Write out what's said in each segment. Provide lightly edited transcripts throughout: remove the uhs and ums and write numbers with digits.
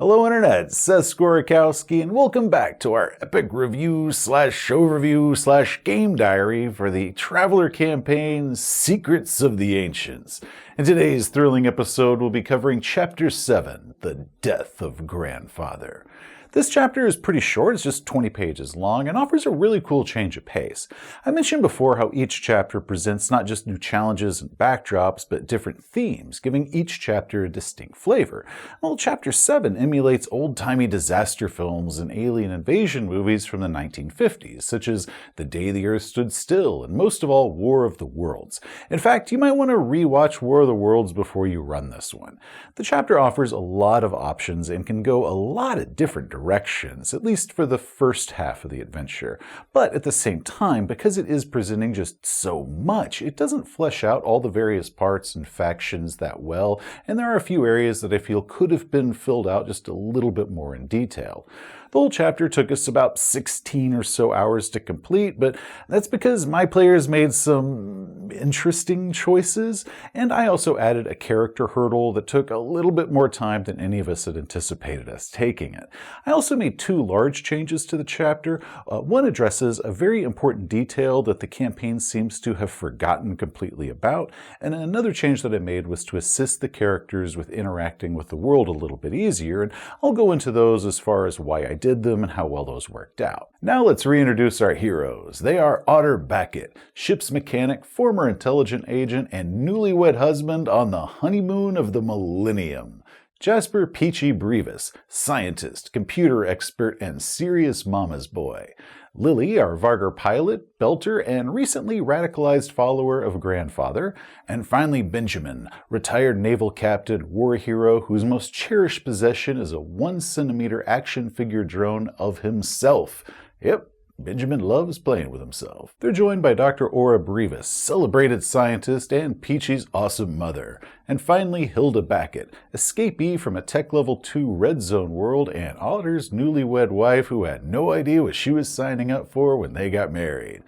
Hello Internet, Seth Skorikowski, and welcome back to our epic review slash show review slash game diary for the Traveller campaign Secrets of the Ancients. In today's thrilling episode, we'll be covering Chapter 7, The Death of Grandfather. This chapter is pretty short, it's just 20 pages long, and offers a really cool change of pace. I mentioned before how each chapter presents not just new challenges and backdrops, but different themes, giving each chapter a distinct flavor. Well, Chapter 7 emulates old-timey disaster films and alien invasion movies from the 1950s, such as The Day the Earth Stood Still, and most of all, War of the Worlds. In fact, you might want to re-watch War of the Worlds before you run this one. The chapter offers a lot of options and can go a lot of different directions, at least for the first half of the adventure. But at the same time, because it is presenting just so much, it doesn't flesh out all the various parts and factions that well, and there are a few areas that I feel could have been filled out just a little bit more in detail. The whole chapter took us about 16 or so hours to complete, but that's because my players made some interesting choices, and I also added a character hurdle that took a little bit more time than any of us had anticipated us taking it. I also made two large changes to the chapter. One addresses a very important detail that the campaign seems to have forgotten completely about, and another change that I made was to assist the characters with interacting with the world a little bit easier, and I'll go into those as far as why I did them and how well those worked out. Now let's reintroduce our heroes. They are Otter Beckett, ship's mechanic, former intelligent agent, and newlywed husband on the honeymoon of the millennium. Jasper Peachy Brevis, scientist, computer expert, and serious mama's boy. Lily, our Vargar pilot, belter, and recently radicalized follower of Grandfather. And finally Benjamin, retired naval captain, war hero, whose most cherished possession is a 1 centimeter action figure drone of himself. Yep. Benjamin loves playing with himself. They're joined by Dr. Aura Brevis, celebrated scientist and Peachy's awesome mother. And finally, Hilda Beckett, escapee from a Tech Level 2 Red Zone world and Otter's newlywed wife who had no idea what she was signing up for when they got married.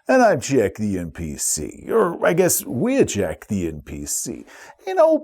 And I'm Jack the NPC, or I guess we're Jack the NPC,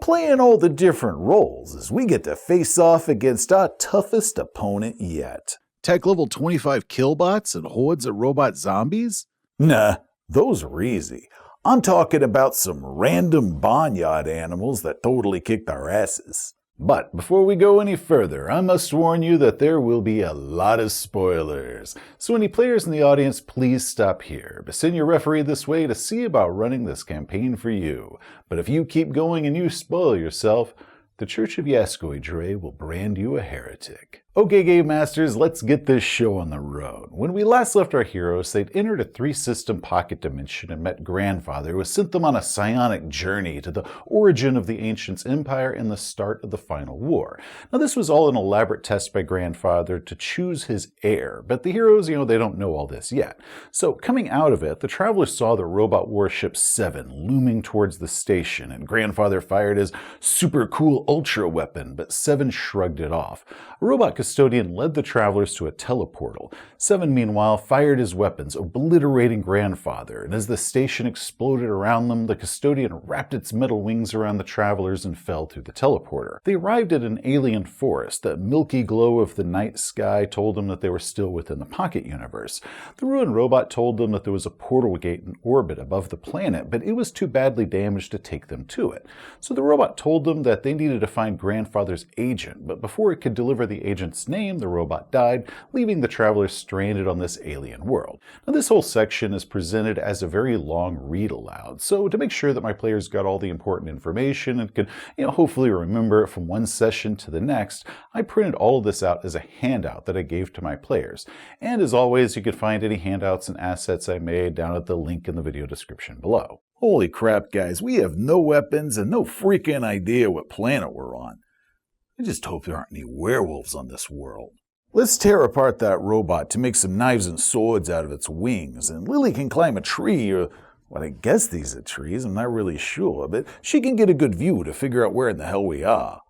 playing all the different roles as we get to face off against our toughest opponent yet. Tech level 25 killbots and hordes of robot zombies? Nah, those are easy. I'm talking about some random barnyard animals that totally kicked our asses. But before we go any further, I must warn you that there will be a lot of spoilers. So any players in the audience, please stop here, but send your referee this way to see about running this campaign for you. But if you keep going and you spoil yourself, the Church of Yascoidre will brand you a heretic. Okay, Game Masters, let's get this show on the road. When we last left our heroes, they'd entered a 3-system pocket dimension and met Grandfather, who sent them on a psionic journey to the origin of the Ancients' empire and the start of the final war. Now, this was all an elaborate test by Grandfather to choose his heir, but the heroes, they don't know all this yet. So, coming out of it, the Travelers saw the robot warship 7 looming towards the station, and Grandfather fired his super cool ultra weapon, but 7 shrugged it off. A robot custodian led the Travelers to a teleportal. 7, meanwhile, fired his weapons, obliterating Grandfather, and as the station exploded around them, the custodian wrapped its metal wings around the Travelers and fell through the teleporter. They arrived at an alien forest. The milky glow of the night sky told them that they were still within the Pocket Universe. The ruined robot told them that there was a portal gate in orbit above the planet, but it was too badly damaged to take them to it. So the robot told them that they needed to find Grandfather's agent, but before it could deliver the agent's name, the robot died, leaving the Travelers stranded on this alien world. Now, this whole section is presented as a very long read aloud, so to make sure that my players got all the important information and could, hopefully remember it from one session to the next, I printed all of this out as a handout that I gave to my players. And as always, you can find any handouts and assets I made down at the link in the video description below. Holy crap, guys, we have no weapons and no freaking idea what planet we're on. I just hope there aren't any werewolves on this world. Let's tear apart that robot to make some knives and swords out of its wings, and Lily can climb a tree, or, well, I guess these are trees, I'm not really sure, but she can get a good view to figure out where in the hell we are.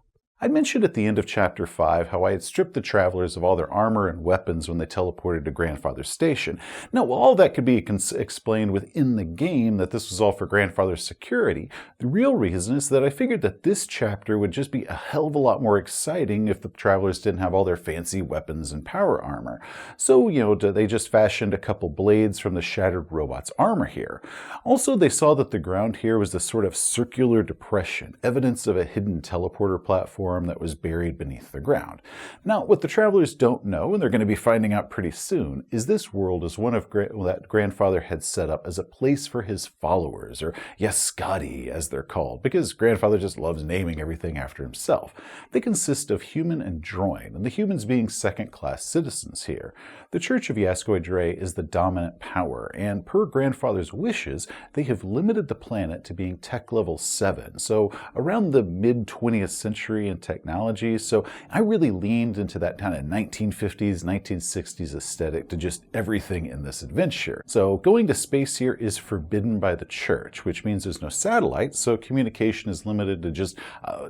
I mentioned at the end of Chapter 5 how I had stripped the travelers of all their armor and weapons when they teleported to Grandfather's Station. Now, while all that could be explained within the game that this was all for Grandfather's security, the real reason is that I figured that this chapter would just be a hell of a lot more exciting if the travelers didn't have all their fancy weapons and power armor. So, they just fashioned a couple blades from the shattered robot's armor here. Also, they saw that the ground here was this sort of circular depression, evidence of a hidden teleporter platform that was buried beneath the ground. Now, what the travelers don't know, and they're going to be finding out pretty soon, is this world is one of that Grandfather had set up as a place for his followers, or Yaskadi as they're called, because Grandfather just loves naming everything after himself. They consist of human and droid, and the humans being second-class citizens here. The Church of Yaskoidre is the dominant power, and per Grandfather's wishes, they have limited the planet to being tech level 7, so around the mid-20th century in technology, so I really leaned into that kind of 1950s, 1960s aesthetic to just everything in this adventure. So going to space here is forbidden by the Church, which means there's no satellites, so communication is limited to just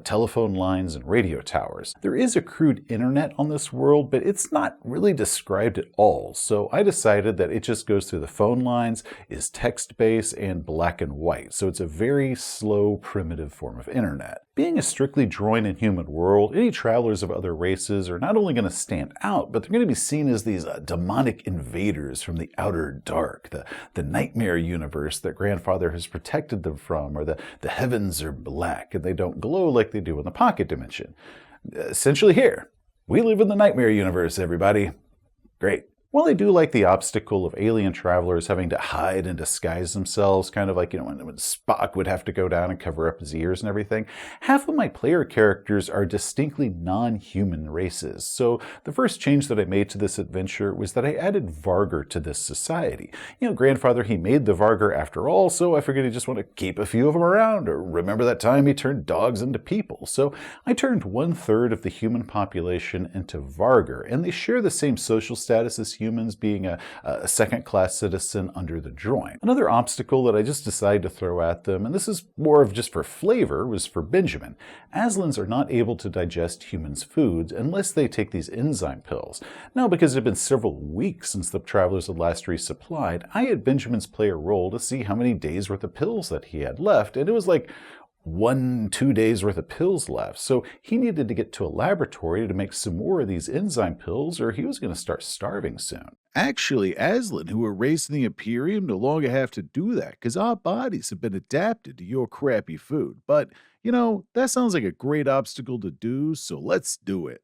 telephone lines and radio towers. There is a crude internet on this world, but it's not really described at all, so I decided that it just goes through the phone lines, is text-based, and black and white, so it's a very slow, primitive form of internet. Being a strictly droid and human world, any travelers of other races are not only going to stand out, but they're going to be seen as these demonic invaders from the outer dark, the nightmare universe that Grandfather has protected them from, or the heavens are black and they don't glow like they do in the pocket dimension. Essentially here, we live in the nightmare universe, everybody. Great. While I do like the obstacle of alien travelers having to hide and disguise themselves, kind of like, when Spock would have to go down and cover up his ears and everything, half of my player characters are distinctly non-human races. So the first change that I made to this adventure was that I added Vargur to this society. Grandfather, he made the Vargur after all, so I figured he just want to keep a few of them around, or remember that time he turned dogs into people. So I turned 1/3 of the human population into Vargur, and they share the same social status as humans, being a second-class citizen under the droid. Another obstacle that I just decided to throw at them, and this is more of just for flavor, was for Benjamin. Aslans are not able to digest humans' foods unless they take these enzyme pills. Now, because it had been several weeks since the travelers had last resupplied, I had Benjamin's player roll to see how many days worth of pills that he had left, and it was like 1-2 days worth of pills left, so he needed to get to a laboratory to make some more of these enzyme pills, or he was going to start starving soon. Actually, Aslan, who were raised in the Imperium, no longer have to do that, because our bodies have been adapted to your crappy food. But, that sounds like a great obstacle to do, so let's do it.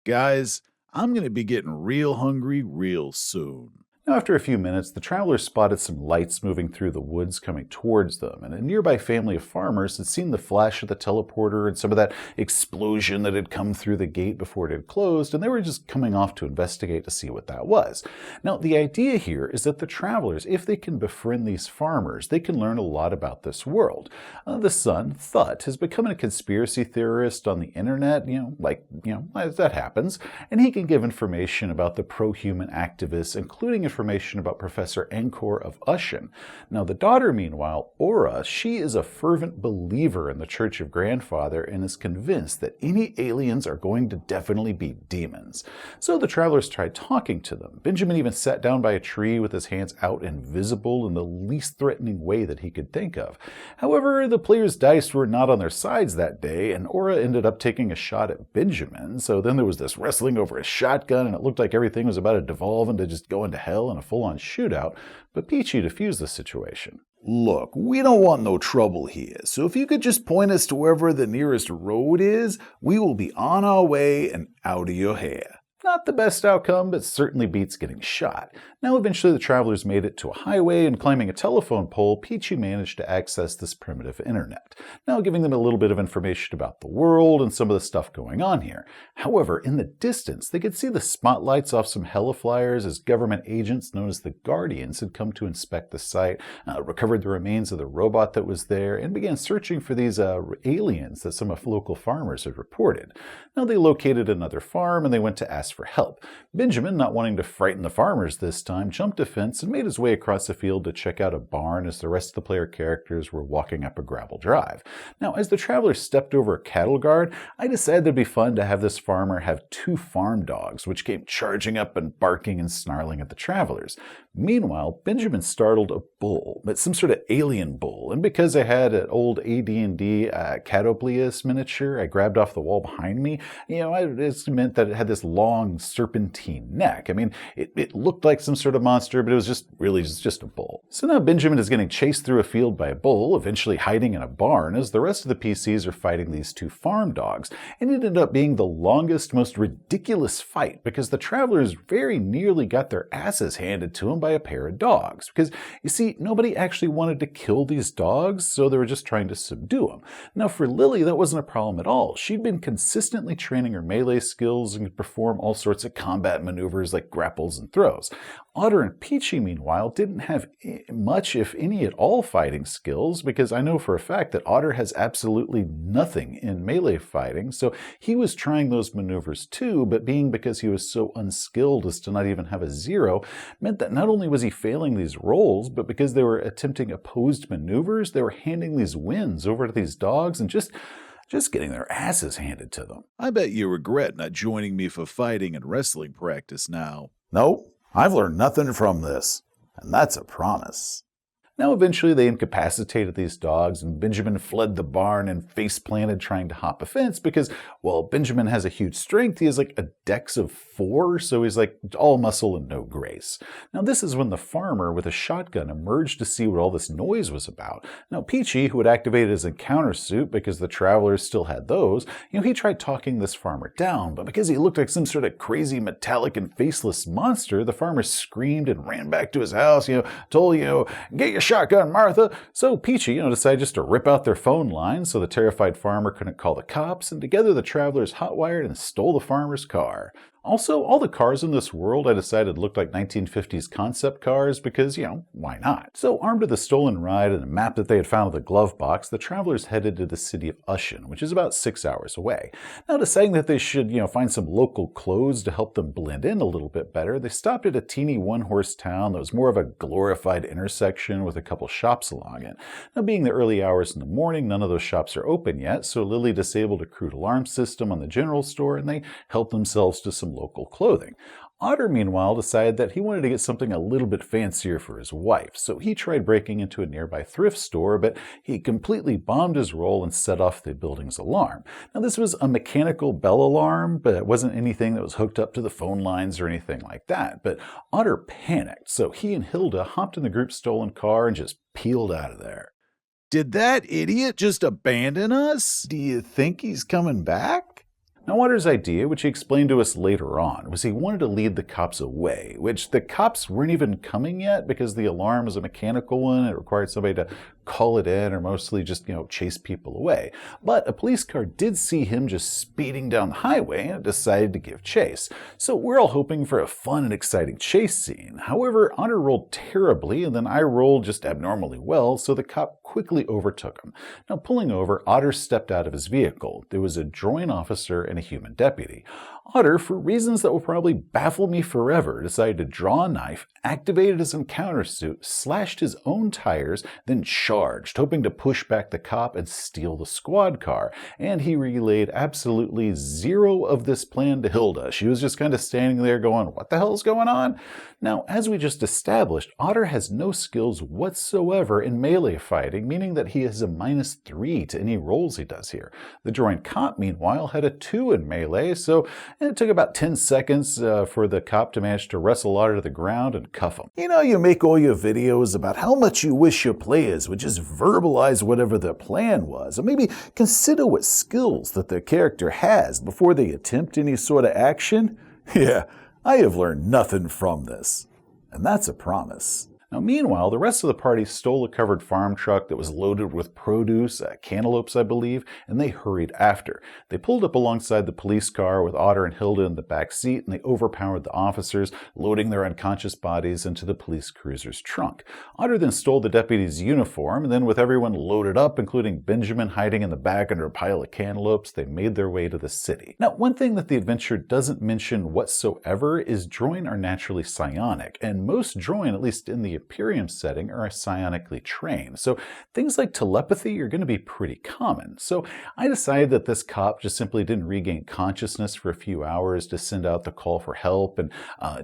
Guys, I'm going to be getting real hungry real soon. Now, after a few minutes, the travelers spotted some lights moving through the woods coming towards them, and a nearby family of farmers had seen the flash of the teleporter and some of that explosion that had come through the gate before it had closed, and they were just coming off to investigate to see what that was. Now, the idea here is that the travelers, if they can befriend these farmers, they can learn a lot about this world. The son, Thut, has become a conspiracy theorist on the internet, as that happens, and he can give information about the pro-human activists, including information about Professor Ankor of Ushen. Now, the daughter, meanwhile, Aura, she is a fervent believer in the Church of Grandfather and is convinced that any aliens are going to definitely be demons. So the travelers tried talking to them. Benjamin even sat down by a tree with his hands out invisible in the least threatening way that he could think of. However, the players' dice were not on their sides that day, and Aura ended up taking a shot at Benjamin. So then there was this wrestling over a shotgun, and it looked like everything was about to devolve into just going to hell in a full-on shootout, but Peachy diffused the situation. Look, we don't want no trouble here, so if you could just point us to wherever the nearest road is, we will be on our way and out of your hair. Not the best outcome, but certainly beats getting shot. Now, eventually the travelers made it to a highway, and climbing a telephone pole, Peachy managed to access this primitive internet, now giving them a little bit of information about the world and some of the stuff going on here. However, in the distance, they could see the spotlights off some heliflyers as government agents known as the Guardians had come to inspect the site, recovered the remains of the robot that was there, and began searching for these aliens that some of local farmers had reported. Now, they located another farm, and they went to ask asked for help. Benjamin, not wanting to frighten the farmers this time, jumped a fence and made his way across the field to check out a barn as the rest of the player characters were walking up a gravel drive. Now, as the traveler stepped over a cattle guard, I decided it'd be fun to have this farmer have 2 farm dogs, which came charging up and barking and snarling at the travelers. Meanwhile, Benjamin startled a bull, but some sort of alien bull, and because I had an old AD&D Catopleus miniature I grabbed off the wall behind me, it meant that it had this long serpentine neck. I mean, it looked like some sort of monster, but it was just a bull. So now Benjamin is getting chased through a field by a bull, eventually hiding in a barn, as the rest of the PCs are fighting these 2 farm dogs, and it ended up being the longest, most ridiculous fight, because the travelers very nearly got their asses handed to them by a pair of dogs. Because, you see, nobody actually wanted to kill these dogs, so they were just trying to subdue them. Now, for Lily, that wasn't a problem at all. She'd been consistently training her melee skills and could perform all sorts of combat maneuvers like grapples and throws. Otter and Peachy, meanwhile, didn't have much, if any at all, fighting skills, because I know for a fact that Otter has absolutely nothing in melee fighting, so he was trying those maneuvers too, but because he was so unskilled as to not even have a 0, meant that not only was he failing these rolls, but because they were attempting opposed maneuvers, they were handing these wins over to these dogs and just getting their asses handed to them. I bet you regret not joining me for fighting and wrestling practice now. Nope. I've learned nothing from this, and that's a promise. Now, eventually, they incapacitated these dogs, and Benjamin fled the barn and face-planted trying to hop a fence because, well, Benjamin has a huge strength. He has like a dex of 4, so he's like all muscle and no grace. Now, this is when the farmer with a shotgun emerged to see what all this noise was about. Now, Peachy, who had activated his encounter suit because the travelers still had those, he tried talking this farmer down, but because he looked like some sort of crazy metallic and faceless monster, the farmer screamed and ran back to his house, told, get your shotgun, Martha. So Peachy, decided just to rip out their phone line so the terrified farmer couldn't call the cops, and together the travelers hotwired and stole the farmer's car. Also, all the cars in this world I decided looked like 1950s concept cars because, why not? So armed with a stolen ride and a map that they had found in the glove box, the travelers headed to the city of Ushen, which is about 6 hours away. Now, deciding that they should, find some local clothes to help them blend in a little bit better, they stopped at a teeny one-horse town that was more of a glorified intersection with a couple shops along it. Now, being the early hours in the morning, none of those shops are open yet, so Lily disabled a crude alarm system on the general store, and they helped themselves to some local clothing. Otter, meanwhile, decided that he wanted to get something a little bit fancier for his wife, so he tried breaking into a nearby thrift store, but he completely bombed his roll and set off the building's alarm. Now, this was a mechanical bell alarm, but it wasn't anything that was hooked up to the phone lines or anything like that. But Otter panicked, so he and Hilda hopped in the group's stolen car and just peeled out of there. Did that idiot just abandon us? Do you think he's coming back? Now, Otter's idea, which he explained to us later on, was he wanted to lead the cops away, which the cops weren't even coming yet because the alarm was a mechanical one. It required somebody to call it in or mostly just, chase people away. But a police car did see him just speeding down the highway and decided to give chase. So we're all hoping for a fun and exciting chase scene. However, Otter rolled terribly and then I rolled just abnormally well, so the cop quickly overtook him. Now, pulling over, Otter stepped out of his vehicle. There was a droid officer and a human deputy. Otter, for reasons that will probably baffle me forever, decided to draw a knife, activated his encounter suit, slashed his own tires, then charged, hoping to push back the cop and steal the squad car. And he relayed absolutely 0 of this plan to Hilda. She was just kind of standing there going, what the hell is going on? Now, as we just established, Otter has no skills whatsoever in melee fighting, meaning that he has a -3 to any rolls he does here. The droid cop, meanwhile, had a 2 in melee, so it took about 10 seconds for the cop to manage to wrestle Otter to the ground and cuff him. You make all your videos about how much you wish your players would just verbalize whatever their plan was, or maybe consider what skills that their character has before they attempt any sort of action. Yeah, I have learned nothing from this, and that's a promise. Now, meanwhile, the rest of the party stole a covered farm truck that was loaded with produce, cantaloupes, I believe, and they hurried after. They pulled up alongside the police car with Otter and Hilda in the back seat, and they overpowered the officers, loading their unconscious bodies into the police cruiser's trunk. Otter then stole the deputy's uniform, and then with everyone loaded up, including Benjamin hiding in the back under a pile of cantaloupes, they made their way to the city. Now, one thing that the adventure doesn't mention whatsoever is droin are naturally psionic, and most droin, at least in the Imperium setting, are psionically trained. So things like telepathy are going to be pretty common. So I decided that this cop just simply didn't regain consciousness for a few hours to send out the call for help, and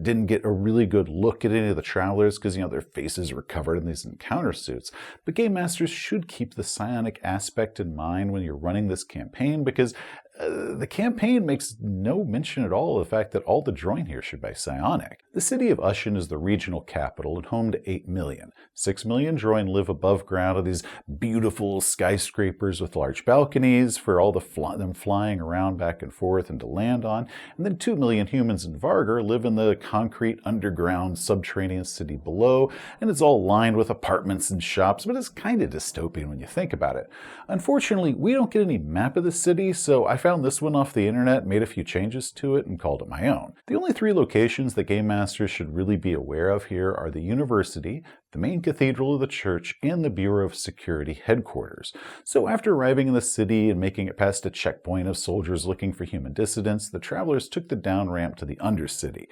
didn't get a really good look at any of the travelers because, their faces were covered in these encounter suits. But game masters should keep the psionic aspect in mind when you're running this campaign, because the campaign makes no mention at all of the fact that all the droin here should be psionic. The city of Ushen is the regional capital and home to 8 million. 6 million droin live above ground in these beautiful skyscrapers with large balconies for all them flying around back and forth and to land on. And then 2 million humans in Vargar live in the concrete underground subterranean city below, and it's all lined with apartments and shops, but it's kind of dystopian when you think about it. Unfortunately, we don't get any map of the city, so I found this one off the internet, made a few changes to it, and called it my own. The only 3 locations that game masters should really be aware of here are the university, the main cathedral of the church, and the Bureau of Security headquarters. So after arriving in the city and making it past a checkpoint of soldiers looking for human dissidents, the travelers took the down ramp to the Undercity.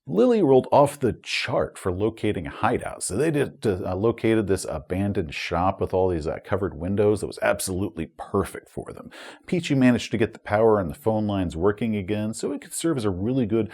Lily rolled off the chart for locating a hideout. So they located this abandoned shop with all these covered windows that was absolutely perfect for them. Peachy managed to get the power and the phone lines working again, so it could serve as a really good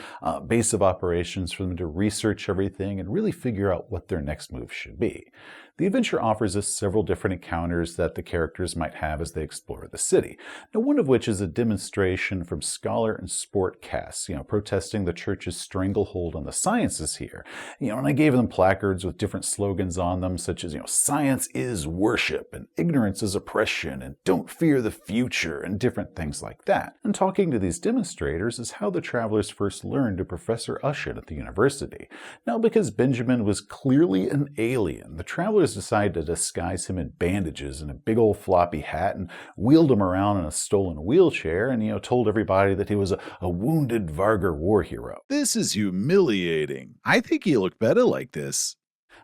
base of operations for them to research everything and really figure out what their next move should be. The adventure offers us several different encounters that the characters might have as they explore the city. Now, one of which is a demonstration from scholar and sport casts, protesting the church's stranglehold on the sciences here. And I gave them placards with different slogans on them, such as, science is worship, and ignorance is oppression, and don't fear the future, and different things like that. And talking to these demonstrators is how the travelers first learned of Professor Ushen at the university. Now, because Benjamin was clearly an alien, the travelers decided to disguise him in bandages and a big old floppy hat and wheeled him around in a stolen wheelchair and, told everybody that he was a wounded Vargar war hero. This is humiliating. I think you look better like this.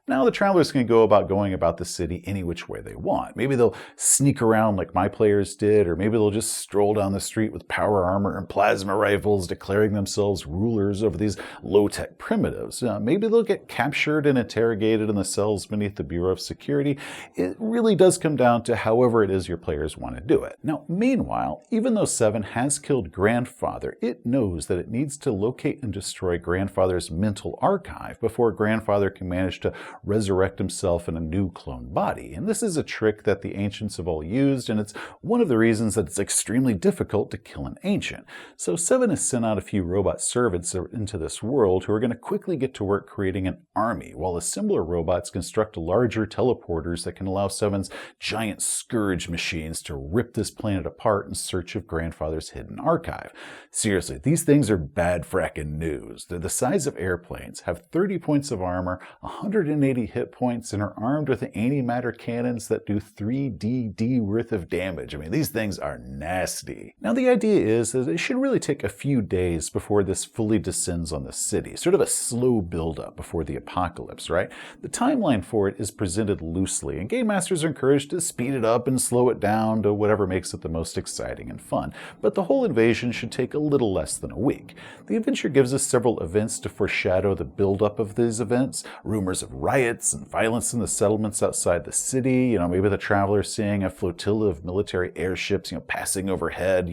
Now the travelers can go about the city any which way they want. Maybe they'll sneak around like my players did, or maybe they'll just stroll down the street with power armor and plasma rifles, declaring themselves rulers over these low-tech primitives. Maybe they'll get captured and interrogated in the cells beneath the Bureau of Security. It really does come down to however it is your players want to do it. Now, meanwhile, even though 7 has killed Grandfather, it knows that it needs to locate and destroy Grandfather's mental archive before Grandfather can manage to resurrect himself in a new clone body. And this is a trick that the ancients have all used, and it's one of the reasons that it's extremely difficult to kill an ancient. So 7 has sent out a few robot servants into this world who are going to quickly get to work creating an army, while assembler robots construct larger teleporters that can allow 7's giant scourge machines to rip this planet apart in search of Grandfather's hidden archive. Seriously, these things are bad frackin' news. They're the size of airplanes, have 30 points of armor, 180 hit points, and are armed with antimatter cannons that do 3DD worth of damage. I mean, these things are nasty. Now, the idea is that it should really take a few days before this fully descends on the city, sort of a slow build-up before the apocalypse, right? The timeline for it is presented loosely, and game masters are encouraged to speed it up and slow it down to whatever makes it the most exciting and fun. But the whole invasion should take a little less than a week. The adventure gives us several events to foreshadow the build-up of these events, rumors of riots and violence in the settlements outside the city, maybe the travelers seeing a flotilla of military airships, passing overhead,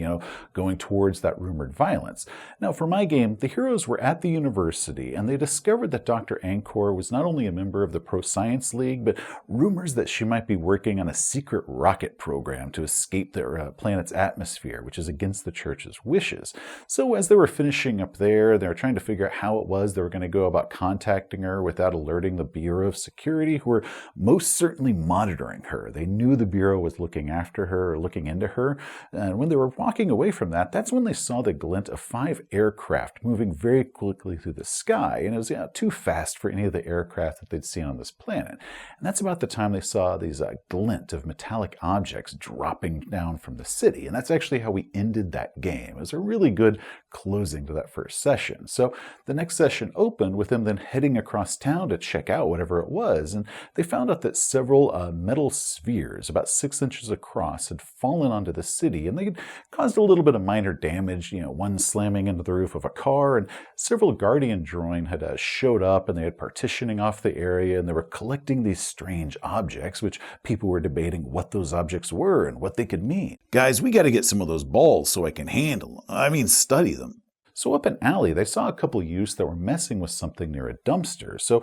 going towards that rumored violence. Now, for my game, the heroes were at the university, and they discovered that Dr. Ankor was not only a member of the Pro-Science League, but rumors that she might be working on a secret rocket program to escape their planet's atmosphere, which is against the church's wishes. So as they were finishing up there, they were trying to figure out how it was they were going to go about contacting her without alerting the Bureau Bureau of Security who were most certainly monitoring her. They knew the Bureau was looking after her or looking into her. And when they were walking away from that, that's when they saw the glint of 5 aircraft moving very quickly through the sky. And it was too fast for any of the aircraft that they'd seen on this planet. And that's about the time they saw these glint of metallic objects dropping down from the city. And that's actually how we ended that game. It was a really good closing to that first session. So the next session opened with them then heading across town to check out whatever it was. And they found out that several metal spheres, about 6 inches across, had fallen onto the city. And they had caused a little bit of minor damage, one slamming into the roof of a car. And several Guardian droid had showed up, and they had partitioning off the area. And they were collecting these strange objects, which people were debating what those objects were and what they could mean. Guys, we got to get some of those balls so I can handle them. Study them. So up an alley, they saw a couple youths that were messing with something near a dumpster. So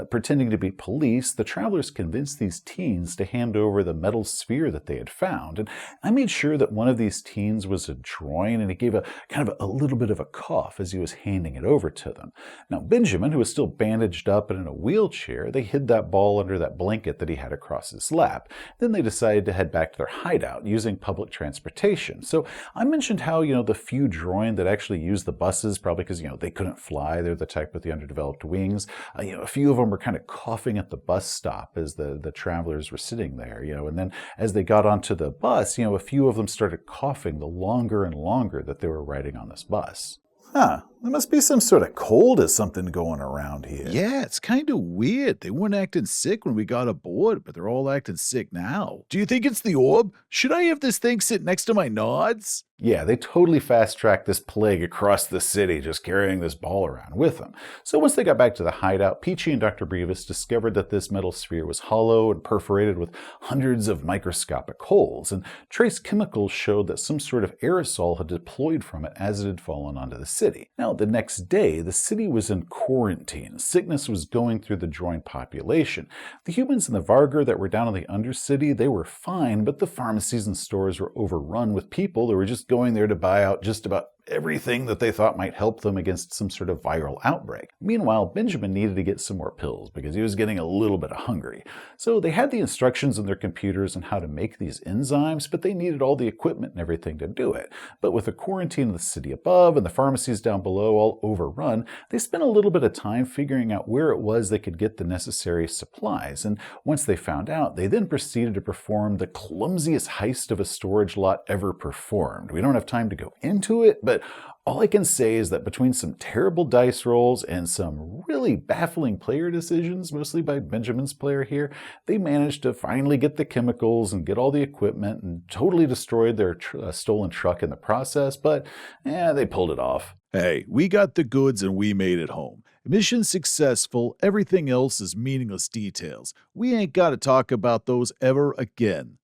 pretending to be police, the travelers convinced these teens to hand over the metal sphere that they had found. And I made sure that one of these teens was a droid, and he gave a kind of a little bit of a cough as he was handing it over to them. Now Benjamin, who was still bandaged up and in a wheelchair, they hid that ball under that blanket that he had across his lap. Then they decided to head back to their hideout using public transportation. So I mentioned how, the few droid that actually used the buses, probably because, they couldn't fly. They're the type with the underdeveloped wings. A few of them were kind of coughing at the bus stop as the travelers were sitting there, and then as they got onto the bus, a few of them started coughing the longer and longer that they were riding on this bus. Huh. There must be some sort of cold or something going around here. Yeah, it's kind of weird. They weren't acting sick when we got aboard, but they're all acting sick now. Do you think it's the orb? Should I have this thing sit next to my nods? Yeah, they totally fast-tracked this plague across the city, just carrying this ball around with them. So once they got back to the hideout, Peachy and Dr. Brevis discovered that this metal sphere was hollow and perforated with hundreds of microscopic holes, and trace chemicals showed that some sort of aerosol had deployed from it as it had fallen onto the city. Now, the next day, the city was in quarantine. Sickness was going through the droid population. The humans in the Vargar that were down in the Undercity, they were fine, but the pharmacies and stores were overrun with people that were just going there to buy out just about everything that they thought might help them against some sort of viral outbreak. Meanwhile, Benjamin needed to get some more pills because he was getting a little bit hungry. So they had the instructions in their computers on how to make these enzymes, but they needed all the equipment and everything to do it. But with the quarantine of the city above and the pharmacies down below all overrun, they spent a little bit of time figuring out where it was they could get the necessary supplies. And once they found out, they then proceeded to perform the clumsiest heist of a storage lot ever performed. We don't have time to go into it, but all I can say is that between some terrible dice rolls and some really baffling player decisions, mostly by Benjamin's player here, they managed to finally get the chemicals and get all the equipment and totally destroyed their stolen truck in the process, but they pulled it off. Hey, we got the goods and we made it home. Mission successful, everything else is meaningless details. We ain't got to talk about those ever again.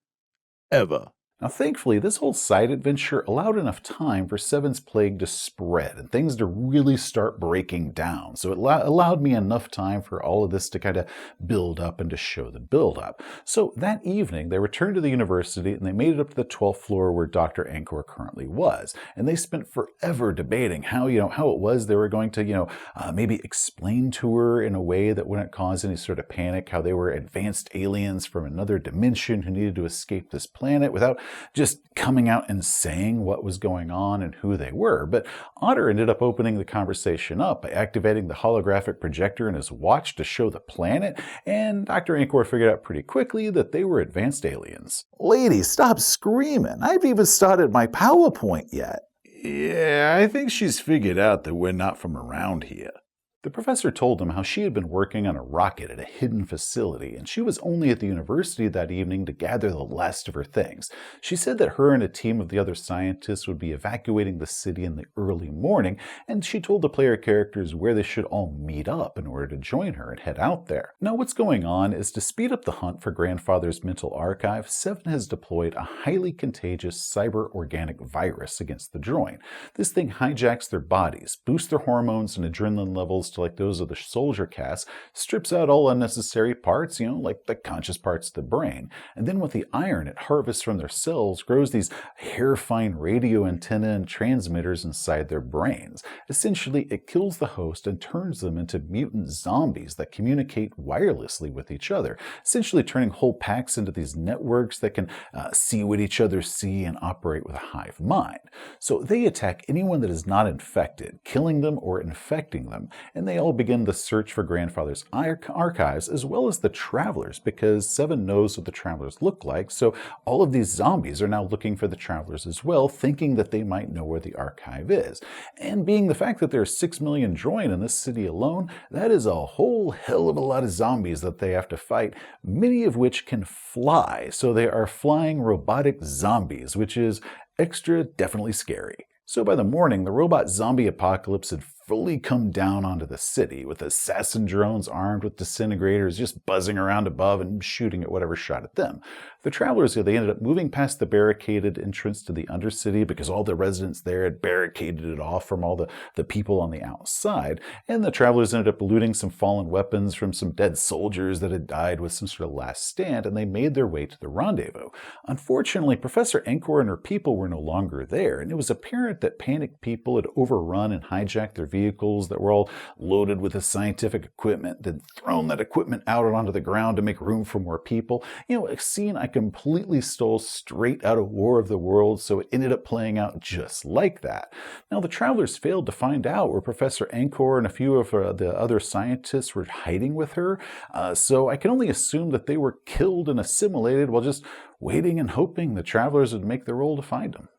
Ever. Now, thankfully, this whole side adventure allowed enough time for Seven's Plague to spread and things to really start breaking down. So it allowed me enough time for all of this to kind of build up and to show the build up. So that evening, they returned to the university and they made it up to the 12th floor where Dr. Ankor currently was. And they spent forever debating how it was they were going to, maybe explain to her in a way that wouldn't cause any sort of panic, how they were advanced aliens from another dimension who needed to escape this planet without just coming out and saying what was going on and who they were. But Otter ended up opening the conversation up by activating the holographic projector in his watch to show the planet, and Dr. Ankor figured out pretty quickly that they were advanced aliens. Lady, stop screaming. I haven't even started my PowerPoint yet. Yeah, I think she's figured out that we're not from around here. The professor told him how she had been working on a rocket at a hidden facility, and she was only at the university that evening to gather the last of her things. She said that her and a team of the other scientists would be evacuating the city in the early morning, and she told the player characters where they should all meet up in order to join her and head out there. Now, what's going on is to speed up the hunt for Grandfather's mental archive, Seven has deployed a highly contagious cyber-organic virus against the droid. This thing hijacks their bodies, boosts their hormones and adrenaline levels, cells to like those of the soldier cast, strips out all unnecessary parts, like the conscious parts of the brain. And then with the iron it harvests from their cells, grows these hair-fine radio antennae and transmitters inside their brains. Essentially, it kills the host and turns them into mutant zombies that communicate wirelessly with each other, essentially turning whole packs into these networks that can see what each other see and operate with a hive mind. So they attack anyone that is not infected, killing them or infecting them, and they all begin the search for Grandfather's archives as well as the Travelers, because Seven knows what the Travelers look like, so all of these zombies are now looking for the Travelers as well, thinking that they might know where the archive is. And being the fact that there are 6 million droid in this city alone, that is a whole hell of a lot of zombies that they have to fight, many of which can fly, so they are flying robotic zombies, which is extra definitely scary. So by the morning, the robot zombie apocalypse had fully come down onto the city, with assassin drones armed with disintegrators just buzzing around above and shooting at whatever shot at them. The Travelers, they ended up moving past the barricaded entrance to the Undercity because all the residents there had barricaded it off from all the people on the outside, and the Travelers ended up looting some fallen weapons from some dead soldiers that had died with some sort of last stand, and they made their way to the rendezvous. Unfortunately, Professor Ankor and her people were no longer there, and it was apparent that panicked people had overrun and hijacked their vehicles that were all loaded with the scientific equipment, then thrown that equipment out onto the ground to make room for more people. A scene I completely stole straight out of War of the Worlds, so it ended up playing out just like that. Now, the Travelers failed to find out where Professor Ankor and a few of the other scientists were hiding with her, so I can only assume that they were killed and assimilated while just waiting and hoping the Travelers would make the roll to find them.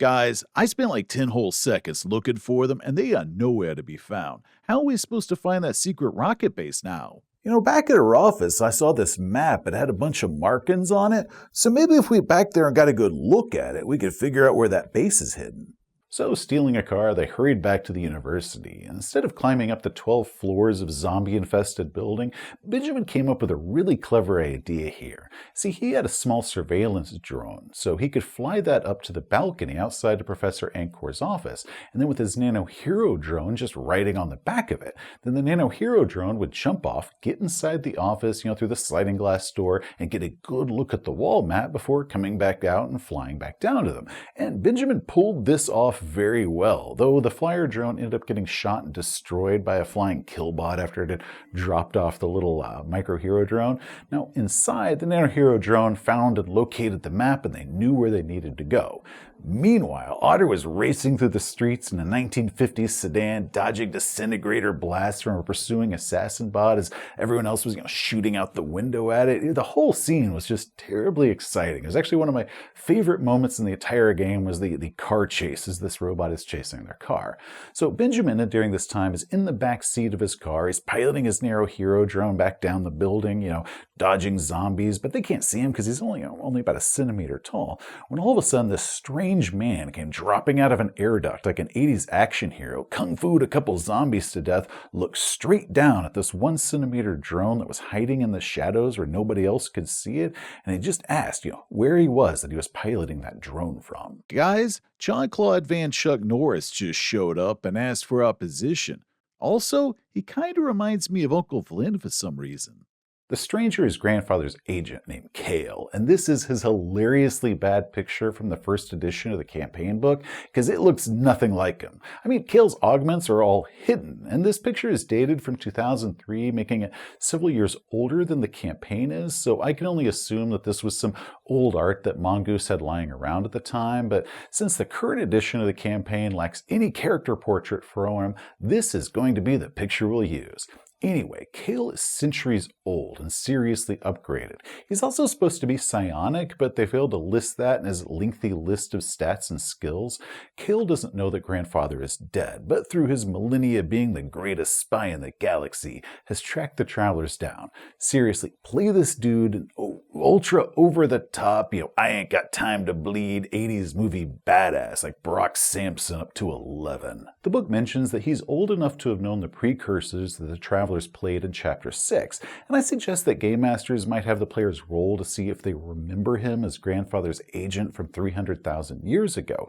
Guys, I spent like 10 whole seconds looking for them, and they are nowhere to be found. How are we supposed to find that secret rocket base now? Back at her office, I saw this map. It had a bunch of markings on it. So maybe if we back there and got a good look at it, we could figure out where that base is hidden. So, stealing a car, they hurried back to the university. Instead of climbing up the 12 floors of zombie-infested building, Benjamin came up with a really clever idea here. See, he had a small surveillance drone, so he could fly that up to the balcony outside of Professor Ankor's office, and then with his Nano Hero drone just riding on the back of it, then the Nano Hero drone would jump off, get inside the office, through the sliding glass door, and get a good look at the wall map before coming back out and flying back down to them. And Benjamin pulled this off very well, though the flyer drone ended up getting shot and destroyed by a flying killbot after it had dropped off the little micro hero drone. Now, inside, the Nano Hero drone found and located the map, and they knew where they needed to go. Meanwhile, Otter was racing through the streets in a 1950s sedan, dodging disintegrator blasts from a pursuing assassin bot as everyone else was shooting out the window at it. The whole scene was just terribly exciting. It was actually one of my favorite moments in the entire game was the car chase as this robot is chasing their car. So Benjamin, during this time, is in the back seat of his car. He's piloting his Nano Hero drone back down the building, dodging zombies, but they can't see him because he's only about a centimeter tall. When all of a sudden, this strange man came dropping out of an air duct like an 80s action hero, kung fu'd a couple zombies to death, looked straight down at this 1 centimeter drone that was hiding in the shadows where nobody else could see it, and he just asked, where he was that he was piloting that drone from. Guys, John Claude Van Chuck Norris just showed up and asked for our position. Also, he kind of reminds me of Uncle Flynn for some reason. The stranger is Grandfather's agent named Caol, and this is his hilariously bad picture from the first edition of the campaign book, because it looks nothing like him. Caol's augments are all hidden, and this picture is dated from 2003, making it several years older than the campaign is, so I can only assume that this was some old art that Mongoose had lying around at the time, but since the current edition of the campaign lacks any character portrait for him, this is going to be the picture we'll use. Anyway, Caol is centuries old and seriously upgraded. He's also supposed to be psionic, but they failed to list that in his lengthy list of stats and skills. Caol doesn't know that Grandfather is dead, but through his millennia being the greatest spy in the galaxy, has tracked the Travelers down. Seriously, play this dude ultra over the top, I ain't got time to bleed 80s movie badass like Brock Sampson up to 11. The book mentions that he's old enough to have known the precursors that the Travelers travelers played in Chapter 6, and I suggest that game masters might have the players roll to see if they remember him as Grandfather's agent from 300,000 years ago.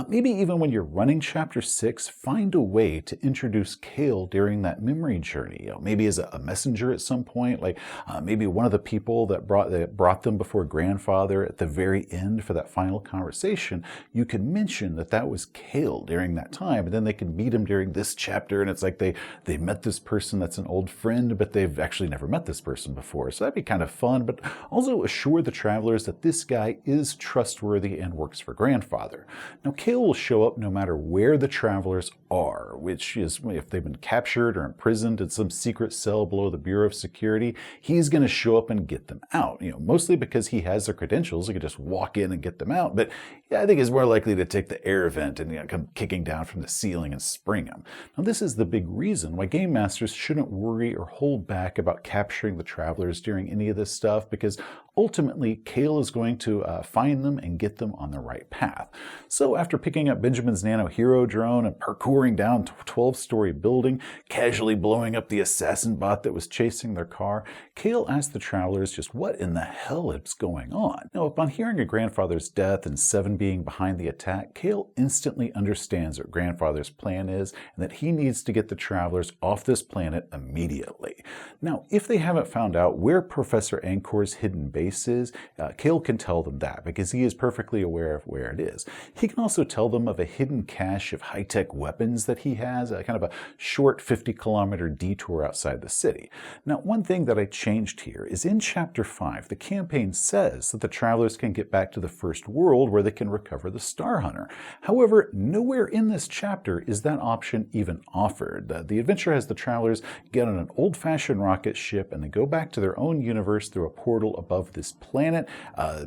Maybe even when you're running Chapter 6, find a way to introduce Caol during that memory journey. Maybe as a messenger at some point, like maybe one of the people that brought them before Grandfather at the very end for that final conversation. You could mention that was Caol during that time, and then they can meet him during this chapter, and it's like they met this person that's an old friend, but they've actually never met this person before. So that'd be kind of fun, but also assure the travelers that this guy is trustworthy and works for Grandfather. Now, Caol will show up no matter where the travelers are, which is if they've been captured or imprisoned in some secret cell below the Bureau of Security, he's going to show up and get them out. Mostly because he has the credentials, he could just walk in and get them out, but I think he's more likely to take the air vent and come kicking down from the ceiling and spring them. Now, this is the big reason why game masters shouldn't worry or hold back about capturing the travelers during any of this stuff, because ultimately Caol is going to find them and get them on the right path. So after picking up Benjamin's nano hero drone and parkouring down a 12-story building, casually blowing up the assassin bot that was chasing their car, Caol asked the travelers just what in the hell is going on. Now, upon hearing of Grandfather's death and Seven being behind the attack, Caol instantly understands what Grandfather's plan is and that he needs to get the travelers off this planet immediately. Now, if they haven't found out where Professor Ankor's hidden base is, Caol can tell them that because he is perfectly aware of where it is. He can also tell them of a hidden cache of high-tech weapons that he has, kind of a short 50-kilometer detour outside the city. Now, one thing that I changed here is in Chapter 5, the campaign says that the travelers can get back to the First World where they can recover the Star Hunter. However, nowhere in this chapter is that option even offered. The adventure has the travelers get on an old-fashioned rocket ship and they go back to their own universe through a portal above this planet.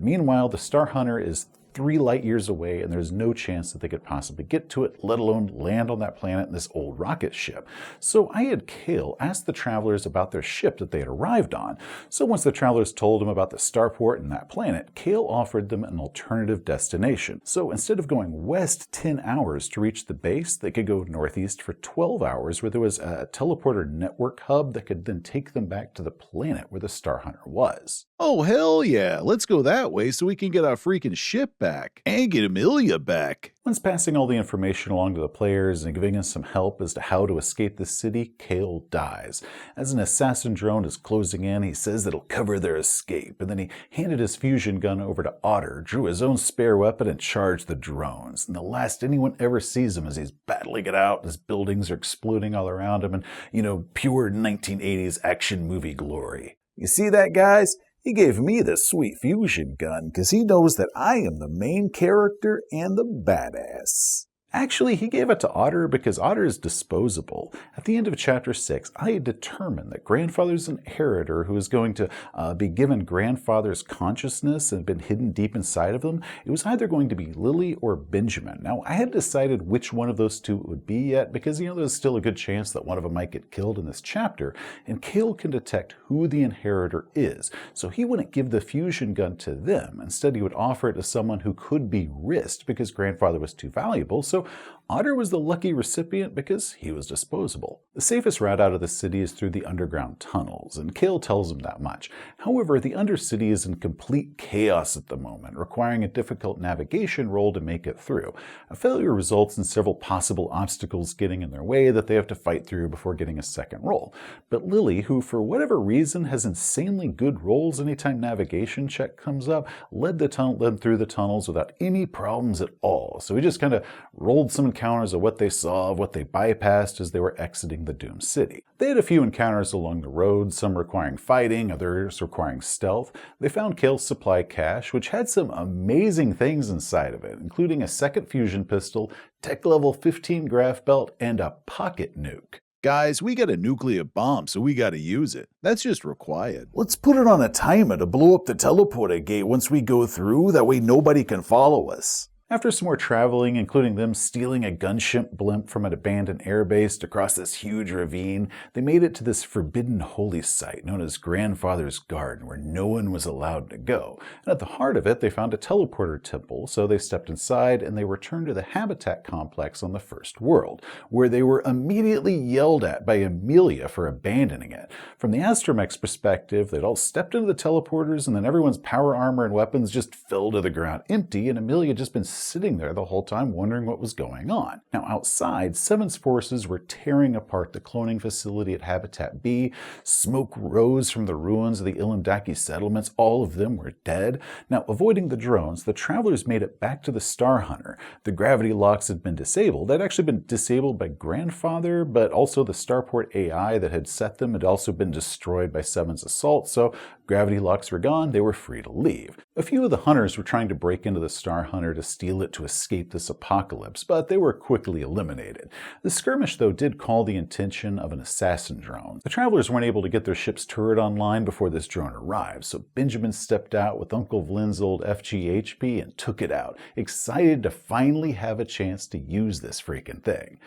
Meanwhile, the Star Hunter is 3 light years away, and there's no chance that they could possibly get to it, let alone land on that planet in this old rocket ship. So I had Caol ask the travelers about their ship that they had arrived on. So once the travelers told him about the starport and that planet, Caol offered them an alternative destination. So instead of going west 10 hours to reach the base, they could go northeast for 12 hours, where there was a teleporter network hub that could then take them back to the planet where the Star Hunter was. Oh, hell yeah. Let's go that way so we can get our freaking ship back and get Amelia back. Once passing all the information along to the players and giving us some help as to how to escape the city, Caol dies. As an assassin drone is closing in, he says that it'll cover their escape, and then he handed his fusion gun over to Otter, drew his own spare weapon, and charged the drones. And the last anyone ever sees him as he's battling it out, his buildings are exploding all around him, and, pure 1980s action movie glory. You see that, guys? He gave me the sweet fusion gun because he knows that I am the main character and the badass. Actually, he gave it to Otter because Otter is disposable. At the end of Chapter 6, I had determined that Grandfather's inheritor, who is going to be given Grandfather's consciousness and been hidden deep inside of him, it was either going to be Lily or Benjamin. Now, I hadn't decided which one of those two it would be yet because, there's still a good chance that one of them might get killed in this chapter, and Caol can detect who the inheritor is, so he wouldn't give the fusion gun to them. Instead, he would offer it to someone who could be risked because Grandfather was too valuable, so Otter was the lucky recipient because he was disposable. The safest route out of the city is through the underground tunnels, and Caol tells him that much. However, the Undercity is in complete chaos at the moment, requiring a difficult navigation roll to make it through. A failure results in several possible obstacles getting in their way that they have to fight through before getting a second roll. But Lily, who for whatever reason has insanely good rolls anytime navigation check comes up, led them through the tunnels without any problems at all. So he just kind of rolled some encounters of what they saw, of what they bypassed as they were exiting the Doomed City. They had a few encounters along the road, some requiring fighting, others requiring stealth. They found Caol's supply cache, which had some amazing things inside of it, including a second fusion pistol, tech level 15 graph belt, and a pocket nuke. Guys, we got a nuclear bomb, so we gotta use it. That's just required. Let's put it on a timer to blow up the teleporter gate once we go through, that way nobody can follow us. After some more traveling, including them stealing a gunship blimp from an abandoned airbase to cross this huge ravine, they made it to this forbidden holy site known as Grandfather's Garden, where no one was allowed to go. And at the heart of it, they found a teleporter temple, so they stepped inside and they returned to the habitat complex on the first world, where they were immediately yelled at by Amelia for abandoning it. From the astromech's perspective, they'd all stepped into the teleporters and then everyone's power armor and weapons just fell to the ground empty, and Amelia had just been sitting there the whole time wondering what was going on. Now outside, Seven's forces were tearing apart the cloning facility at Habitat B. Smoke rose from the ruins of the Ilimdaki settlements. All of them were dead. Now, avoiding the drones, the travelers made it back to the Star Hunter. The gravity locks had been disabled. They'd actually been disabled by Grandfather, but also the Starport AI that had set them had also been destroyed by Seven's assault, so gravity locks were gone. They were free to leave. A few of the hunters were trying to break into the Star Hunter to steal it to escape this apocalypse, but they were quickly eliminated. The skirmish, though, did call the attention of an assassin drone. The travelers weren't able to get their ship's turret online before this drone arrived, so Benjamin stepped out with Uncle Vlin's old FGHP and took it out, excited to finally have a chance to use this freaking thing.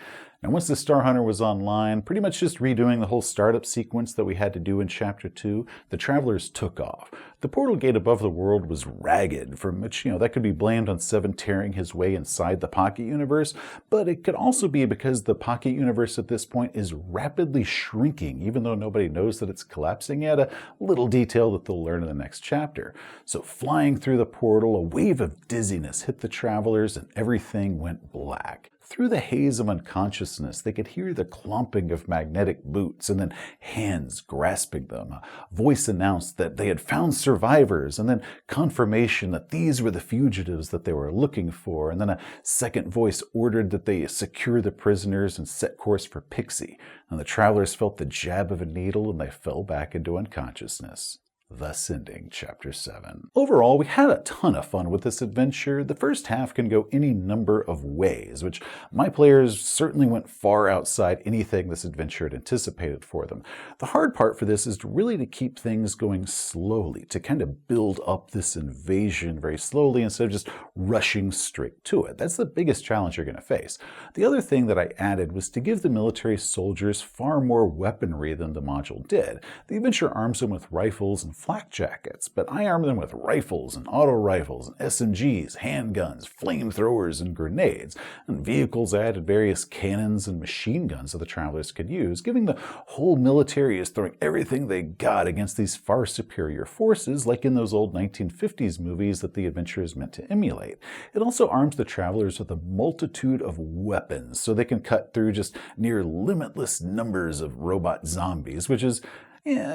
Now, once the Star Hunter was online, pretty much just redoing the whole startup sequence that we had to do in Chapter 2, the travelers took off. The portal gate above the world was ragged, from which, that could be blamed on Seven tearing his way inside the Pocket Universe, but it could also be because the Pocket Universe at this point is rapidly shrinking, even though nobody knows that it's collapsing yet, a little detail that they'll learn in the next chapter. So flying through the portal, a wave of dizziness hit the travelers and everything went black. Through the haze of unconsciousness, they could hear the clomping of magnetic boots and then hands grasping them. A voice announced that they had found survivors, and then confirmation that these were the fugitives that they were looking for, and then a second voice ordered that they secure the prisoners and set course for Pixie. And the travelers felt the jab of a needle and they fell back into unconsciousness. Thus ending Chapter 7. Overall, we had a ton of fun with this adventure. The first half can go any number of ways, which my players certainly went far outside anything this adventure had anticipated for them. The hard part for this is really to keep things going slowly, to kind of build up this invasion very slowly instead of just rushing straight to it. That's the biggest challenge you're going to face. The other thing that I added was to give the military soldiers far more weaponry than the module did. The adventure arms them with rifles and flak jackets, but I armed them with rifles and auto rifles and SMGs, handguns, flamethrowers, and grenades. And vehicles added various cannons and machine guns that the travelers could use, giving the whole military is throwing everything they got against these far superior forces, like in those old 1950s movies that the adventure is meant to emulate. It also arms the travelers with a multitude of weapons, so they can cut through just near limitless numbers of robot zombies, which is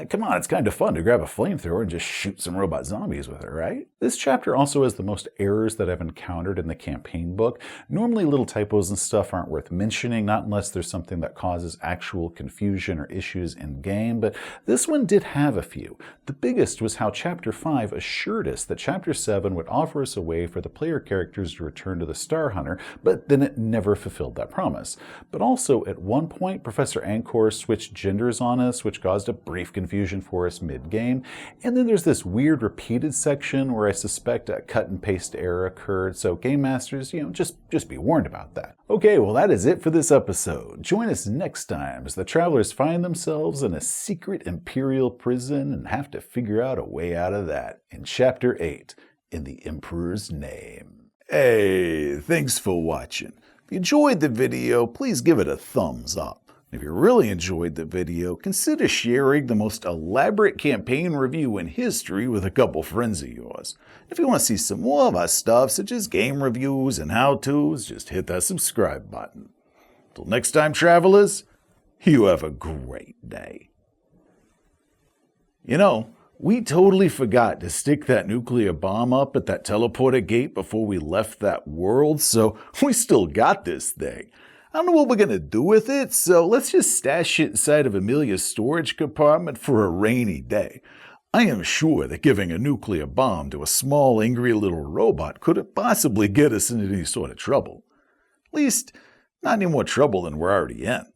come on, it's kind of fun to grab a flamethrower and just shoot some robot zombies with it, right? This chapter also has the most errors that I've encountered in the campaign book. Normally little typos and stuff aren't worth mentioning, not unless there's something that causes actual confusion or issues in game, but this one did have a few. The biggest was how Chapter 5 assured us that Chapter 7 would offer us a way for the player characters to return to the Star Hunter, but then it never fulfilled that promise. But also, at one point, Professor Ankor switched genders on us, which caused a brief confusion for us mid-game. And then there's this weird repeated section where I suspect a cut and paste error occurred, so game masters, just be warned about that. Okay, well that is it for this episode. Join us next time as the travelers find themselves in a secret Imperial prison and have to figure out a way out of that in Chapter 8, In the Emperor's Name. Hey, thanks for watching. If you enjoyed the video, please give it a thumbs up. If you really enjoyed the video, consider sharing the most elaborate campaign review in history with a couple friends of yours. If you want to see some more of our stuff, such as game reviews and how-tos, just hit that subscribe button. Till next time, travelers, you have a great day. We totally forgot to stick that nuclear bomb up at that teleporter gate before we left that world, so we still got this thing. I don't know what we're going to do with it, so let's just stash it inside of Amelia's storage compartment for a rainy day. I am sure that giving a nuclear bomb to a small, angry little robot couldn't possibly get us into any sort of trouble. At least, not any more trouble than we're already in.